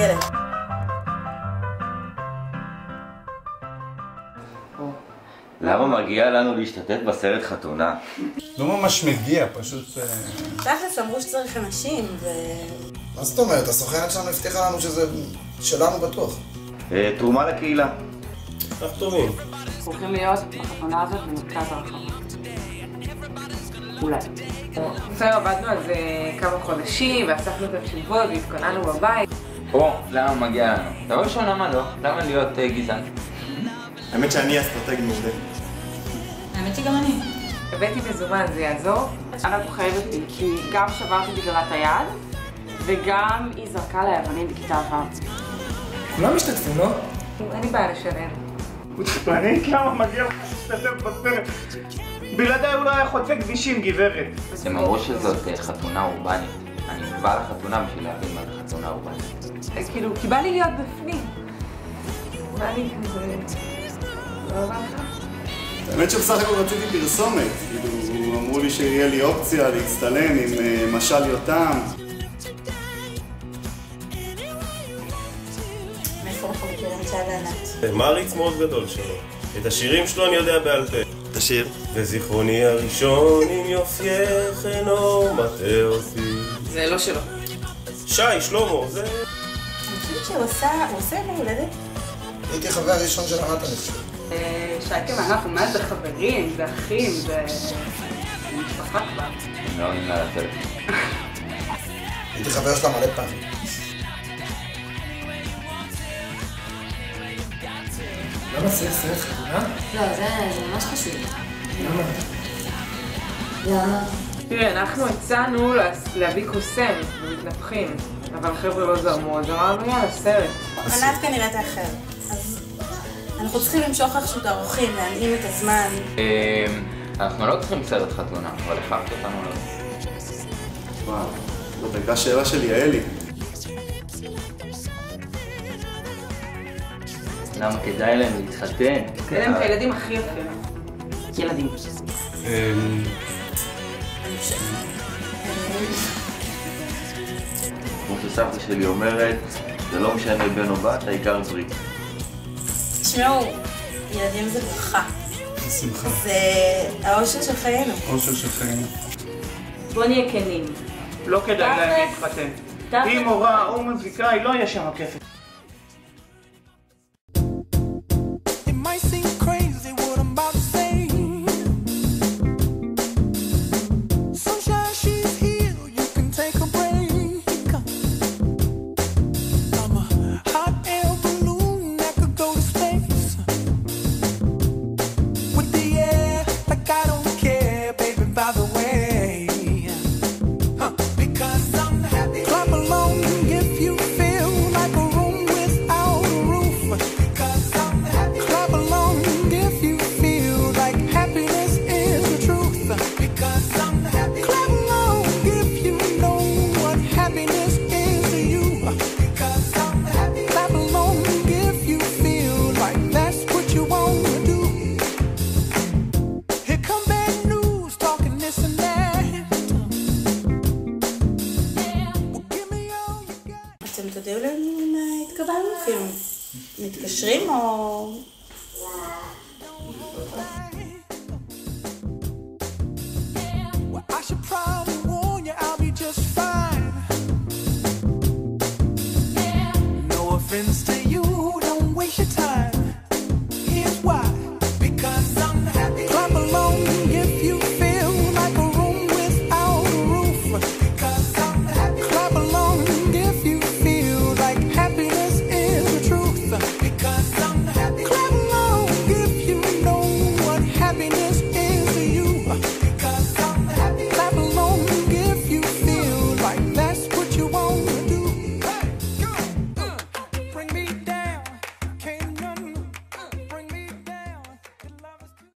בכלא. למה מגיע לנו להשתתף בסרט חתונה? לא ממש מגיע, פשוט... תכלס אמרו שצריך אנשים מה זאת אומרת? הסוכנת שלנו הבטיחה לנו שזה שלנו בטוח. תרומה לקהילה. תחתומים. הולכים להיות בחתונה הזאת במרכז הרחבות. אולי. בסדר, עבדנו על זה כמה חודשים, ואספנו את התשובות והתכוננו בבית. למה מגיע לנו? דבר ראשון, למה לא? למה להיות גזען? האמת שאני אסטרטג מעולה. האמת שגם אני. הבאתי מזומן, זה יעזור. אנחנו חייבת לי, כי גם שברתי בגלל את היד, וגם היא זרקה לה אבנים בכיתה ו'. כולם משתתפים, לא? אין לי בעיה לשלם. חוצפנית? למה מגיע לך להשתתף בסרט? בלעדיי הוא לא היה חוצה כבישים, גברת. הם אמרו שזאת חתונה אורבנית. אני בא לחתונה בשביל להבין מה זה חתונה אורבנית. כאילו, כי בא לי להיות בפנים. ואני כזה... לא בא לך? האמת שבסך הכל רציתי פרסומת. כאילו, אמרו לי שיהיה לי אופציה להצטלם עם משל יותם. מאיפה אנחנו מכירים את שי וענת? מעריץ מאוד גדול שלו. את השירים שלו אני יודע בעל פה. את השיר? וזיכרוני הראשון עם יופייך אינו מטעה אותי. זה לא שלו. שי, שלמה, זה... אני חושבת שהוא עושה יום הולדת. הייתי חבר ראשון של ענת, אני חושב. שייקה ואנחנו מה זה חברים, זה אחים, זה משפחה כבר. הם לא עונים לה לטלפון. הייתי חבר שלה מלא פעמים. למה צריך סרט חתונה? לא, זה ממש חשוב. למה? למה? תראה, אנחנו הצענו להביא קוסם ומתנפחים, אבל החבר'ה לא זרמו, אז אמרנו יאללה, סרט. ענת כנראה תאחר. אז אנחנו צריכים למשוך איכשהו את האורחים, להנעים את הזמן. אנחנו לא צריכים סרט חתונה, אבל החלפת אותנו לא. וואו, זאת הייתה שאלה של יעלי. למה כדאי להם להתחתן? אלה הם הילדים הכי יפים. ילדים. כמו שסבתא שלי אומרת, זה לא משנה בן או בת, העיקר ברית. תשמעו, ילדים זה ברכה. שמחה. זה האושר של חיינו. אושר של חיים. בוא נהיה כנים. לא כדאי להם להתחתן. אם מורה או מוזיקאי, לא יהיה שם כסף. אתם תדעו להם התקבלנו? כאילו, מתקשרים או... I should probably warn you, I'll be just fine.